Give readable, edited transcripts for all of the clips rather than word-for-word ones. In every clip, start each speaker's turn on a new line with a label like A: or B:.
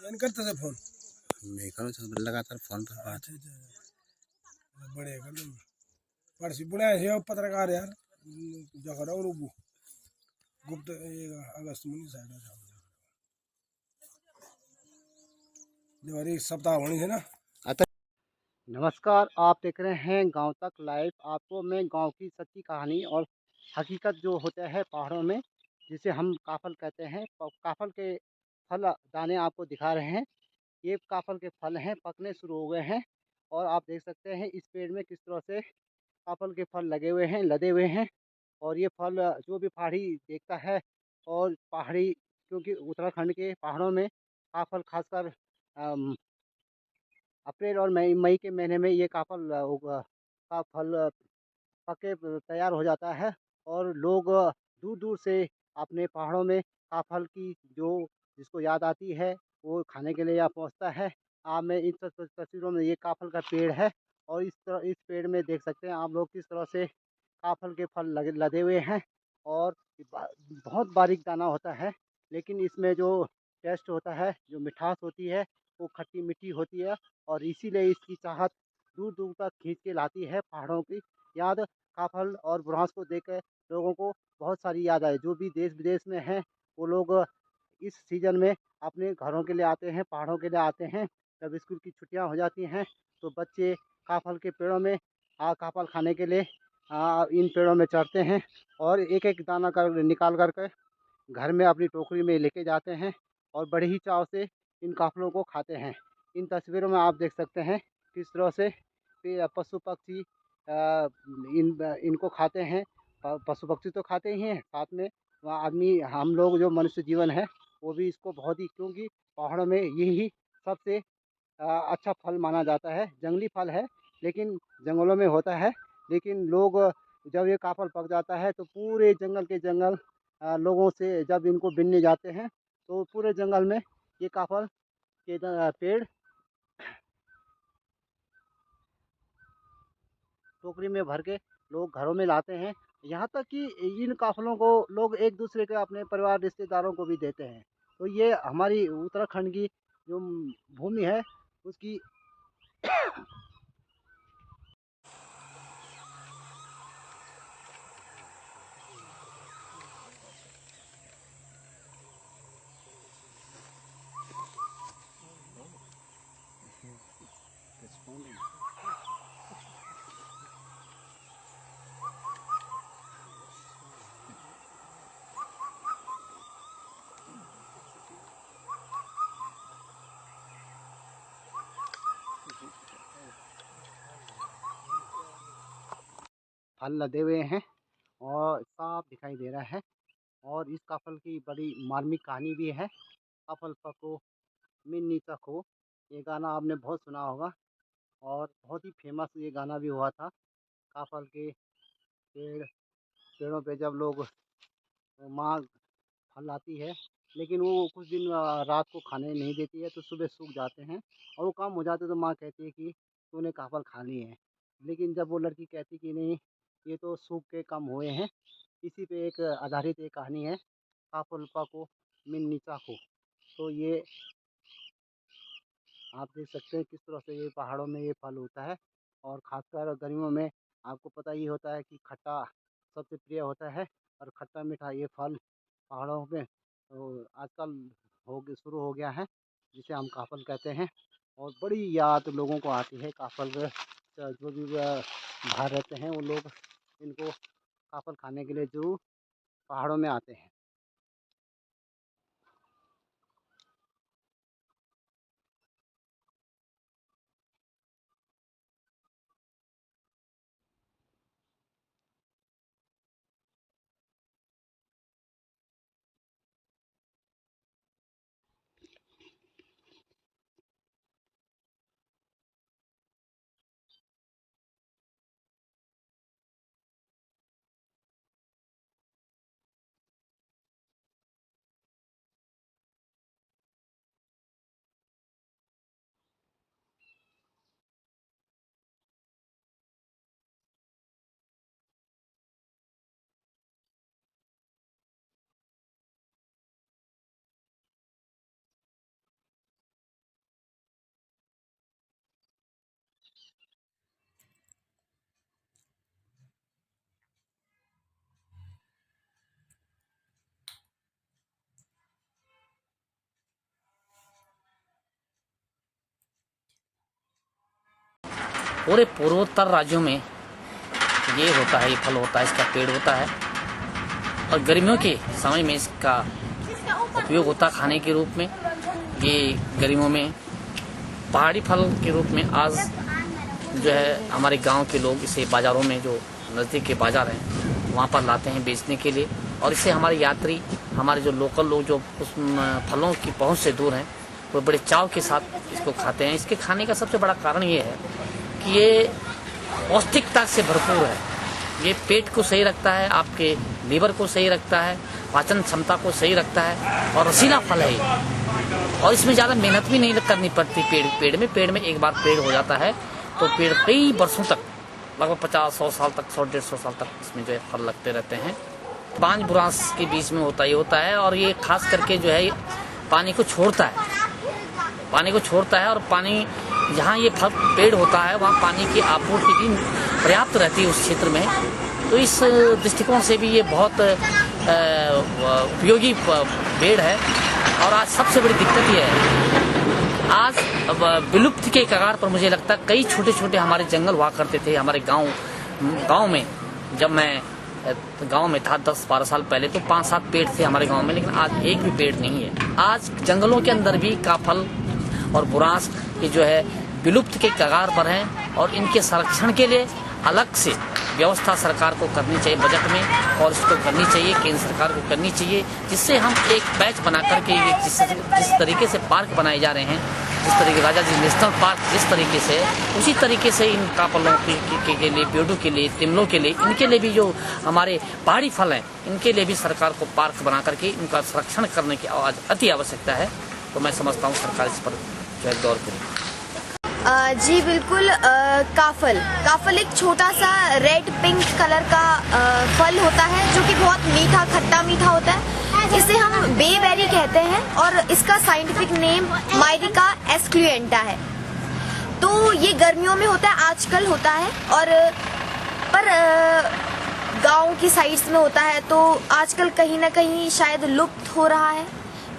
A: मैंने करता था फोन।
B: मैं करूँ तो लगातार फोन पर बात।
A: बड़े कर लो परसी बुढ़ा है पत्रकार यार जगह और गुप्त अगस्त में साइड एक सप्ताह होनी है ना।
C: नमस्कार, आप देख रहे हैं गांव तक लाइव। आपको मैं गांव की सच्ची कहानी और हकीकत जो होता है पहाड़ों में, जिसे हम काफल कहते हैं, काफल के फल दाने आपको दिखा रहे हैं। ये काफल के फल हैं, पकने शुरू हो गए हैं और आप देख सकते हैं इस पेड़ में किस तरह से काफल के फल लगे हुए हैं, लदे हुए हैं। और ये फल जो भी पहाड़ी देखता है, और पहाड़ी, क्योंकि उत्तराखंड के पहाड़ों में काफल खासकर अप्रैल और मई मई के महीने में ये काफल का फल पके तैयार हो जाता है। और लोग दूर दूर से अपने पहाड़ों में काफल की जो जिसको याद आती है वो खाने के लिए यहाँ पहुँचता है। आप मैं इन तस्वीरों में ये काफल का पेड़ है, और इस पेड़ में देख सकते हैं आप लोग किस तरह से काफल के फल लगे लदे हुए हैं। और बहुत बारीक दाना होता है, लेकिन इसमें जो टेस्ट होता है, जो मिठास होती है, वो खट्टी मीठी होती है। और इसीलिए इसकी चाहत दूर दूर तक खींच के लाती है पहाड़ों की याद। काफल और बुरांस को देख कर लोगों को बहुत सारी याद आए। जो भी देश विदेश में हैं वो लोग इस सीज़न में अपने घरों के लिए आते हैं, पहाड़ों के लिए आते हैं। जब स्कूल की छुट्टियां हो जाती हैं तो बच्चे काफल के पेड़ों में काफल खाने के लिए इन पेड़ों में चढ़ते हैं, और एक एक दाना कर निकाल कर घर में अपनी टोकरी में लेके जाते हैं, और बड़े ही चाव से इन काफलों को खाते हैं। इन तस्वीरों में आप देख सकते हैं किस तरह से पशु पक्षी इनको खाते हैं। पशु पक्षी तो खाते ही हैं, साथ में वहाँ आदमी, हम लोग जो मनुष्य जीवन है, वो भी इसको बहुत ही, क्योंकि पहाड़ों में यही सबसे अच्छा फल माना जाता है। जंगली फल है, लेकिन जंगलों में होता है। लेकिन लोग जब ये काफल पक जाता है तो पूरे जंगल के जंगल लोगों से जब इनको बीनने जाते हैं तो पूरे जंगल में ये काफल के पेड़ टोकरी में भर के लोग घरों में लाते हैं। यहाँ तक कि इन काफलों को लोग एक दूसरे के अपने परिवार रिश्तेदारों को भी देते हैं। तो ये हमारी उत्तराखंड की जो भूमि है उसकी फल लदे हुए हैं और साफ दिखाई दे रहा है। और इस काफल की बड़ी मार्मिक कहानी भी है। काफल पको मिन्नी चखो, ये गाना आपने बहुत सुना होगा, और बहुत ही फेमस ये गाना भी हुआ था। काफल के पेड़ों पे जब लोग माँ फल आती है, लेकिन वो कुछ दिन रात को खाने नहीं देती है, तो सुबह सूख जाते हैं और वो काम हो जाते, तो माँ कहती है कि तूने काफल खा लिए हैं। लेकिन जब वो लड़की कहती कि नहीं, ये तो सूख के कम हुए हैं, इसी पे एक आधारित एक कहानी है, काफल पाको मिन नीचा को। तो ये आप देख सकते हैं किस तरह से ये पहाड़ों में ये फल होता है। और ख़ासकर गर्मियों में आपको पता ही होता है कि खट्टा सबसे प्रिय होता है, और खट्टा मीठा ये फल पहाड़ों में तो आजकल शुरू हो गया है, जिसे हम काफल कहते हैं। और बड़ी याद लोगों को आती है काफल जो भी बाहर रहते हैं वो लोग इनको काफल खाने के लिए ज़रूर पहाड़ों में आते हैं।
D: पूरे पूर्वोत्तर राज्यों में ये होता है, ये फल होता है, इसका पेड़ होता है और गर्मियों के समय में इसका उपयोग होता है खाने के रूप में। ये गर्मियों में पहाड़ी फल के रूप में आज जो है हमारे गांव के लोग इसे बाजारों में, जो नज़दीक के बाजार हैं वहाँ पर लाते हैं बेचने के लिए, और इससे हमारे यात्री, हमारे जो लोकल लोग जो उस फलों की पहुँच से दूर हैं वो बड़े चाव के साथ इसको खाते हैं। इसके खाने का सबसे बड़ा कारण ये है कि ये पौष्टिकता से भरपूर है। ये पेट को सही रखता है, आपके लीवर को सही रखता है, पाचन क्षमता को सही रखता है और रसीला फल है ये। और इसमें ज़्यादा मेहनत भी नहीं करनी पड़ती। पेड़ में एक बार पेड़ हो जाता है तो पेड़ कई वर्षों तक, लगभग 50-100 साल तक, 100-150 साल तक इसमें जो है फल लगते रहते हैं। 5 बुरांश के बीच में होता है और ये खास करके जो है पानी को छोड़ता है और पानी जहाँ ये फल पेड़ होता है वहाँ पानी की आपूर्ति भी पर्याप्त रहती है उस क्षेत्र में। तो इस दृष्टिकोण से भी ये बहुत उपयोगी पेड़ है। और आज सबसे बड़ी दिक्कत ये है, आज विलुप्त के कगार पर मुझे लगता है कई छोटे छोटे हमारे जंगल हुआ करते थे हमारे गांव में। जब मैं गांव में था 10-12 साल पहले तो 5-7 पेड़ थे हमारे गांव में, लेकिन आज एक भी पेड़ नहीं है। आज जंगलों के अंदर भी काफल और बुरांश ये जो है विलुप्त के कगार पर हैं और इनके संरक्षण के लिए अलग से व्यवस्था सरकार को करनी चाहिए बजट में, और इसको करनी चाहिए, केंद्र सरकार को करनी चाहिए, जिससे हम एक बैच बना करके जिस तरीके से पार्क बनाए जा रहे हैं, जिस तरीके राजा जी नेशनल पार्क जिस तरीके से, उसी तरीके से इन काफलों के लिए, पेड़ों के लिए, तिमलों के लिए, इनके लिए भी जो हमारे पहाड़ी फल हैं इनके लिए भी सरकार को पार्क बना करके इनका संरक्षण करने की अति आवश्यकता है। तो मैं समझता हूँ सरकार इस पर जो है गौर करे।
E: जी बिल्कुल। काफल एक छोटा सा रेड पिंक कलर का फल होता है जो कि बहुत मीठा, खट्टा मीठा होता है। इसे हम बेबेरी कहते हैं और इसका साइंटिफिक नेम मायरिका एस्क्लुएंटा है। तो ये गर्मियों में होता है, आजकल होता है, और पर गांव की साइड्स में होता है तो आजकल कहीं ना कहीं शायद लुप्त हो रहा है।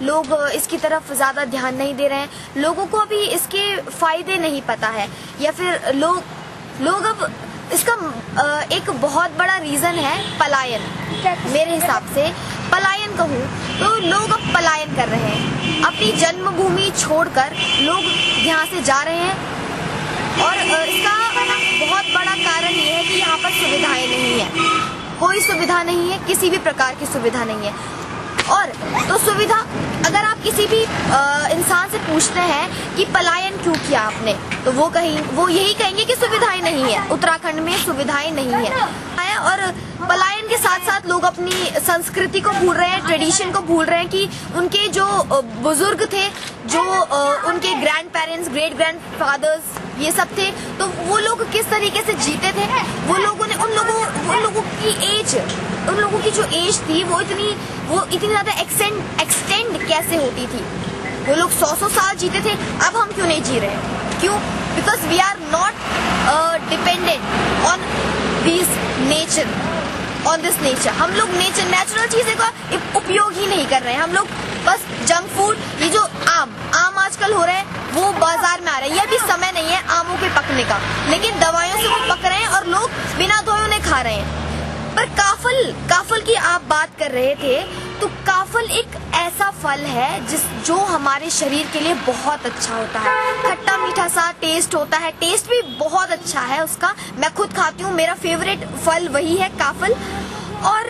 E: लोग इसकी तरफ ज़्यादा ध्यान नहीं दे रहे हैं, लोगों को अभी इसके फायदे नहीं पता है, या फिर लोग अब इसका एक बहुत बड़ा रीज़न है पलायन। मेरे हिसाब से पलायन कहूँ तो लोग अब पलायन कर रहे हैं, अपनी जन्मभूमि छोड़कर लोग यहाँ से जा रहे हैं। और इसका बहुत बड़ा कारण ये है कि यहाँ पर सुविधाएं नहीं है, कोई सुविधा नहीं है, किसी भी प्रकार की सुविधा नहीं है। और तो सुविधा, अगर आप किसी भी इंसान से पूछते हैं कि पलायन क्यों किया आपने, तो वो यही कहेंगे कि सुविधाएं नहीं है, उत्तराखंड में सुविधाएं नहीं है। और पलायन के साथ साथ लोग अपनी संस्कृति को भूल रहे हैं, ट्रेडिशन को भूल रहे हैं कि उनके जो बुजुर्ग थे, जो उनके grandparents, great grandfathers ये सब थे, तो वो लोग किस तरीके से जीते थे। वो लोगों ने उन लोगों की जो एज थी वो इतनी ज्यादा एक्सटेंड कैसे होती थी। वो लोग 100 साल जीते थे, अब हम क्यों नहीं जी रहे हैं? क्यों? Because we are not dependent on this nature. हम लोग नेचुरल चीजें का उपयोग ही नहीं कर रहे हैं। हम लोग बस जंक फूड, ये जो आम आजकल हो रहे हैं वो बाजार में आ रहे हैं, ये भी समय नहीं है आमों के पकने का, लेकिन दवाइयों से वो पक रहे हैं और लोग बिना धोए उन्हें खा रहे हैं। पर काफल की आप बात कर रहे थे, तो काफल एक ऐसा फल है जो हमारे शरीर के लिए बहुत अच्छा होता है। खट्टा मीठा सा टेस्ट होता है, टेस्ट भी बहुत अच्छा है उसका। मैं खुद खाती हूँ, मेरा फेवरेट फल वही है काफल। और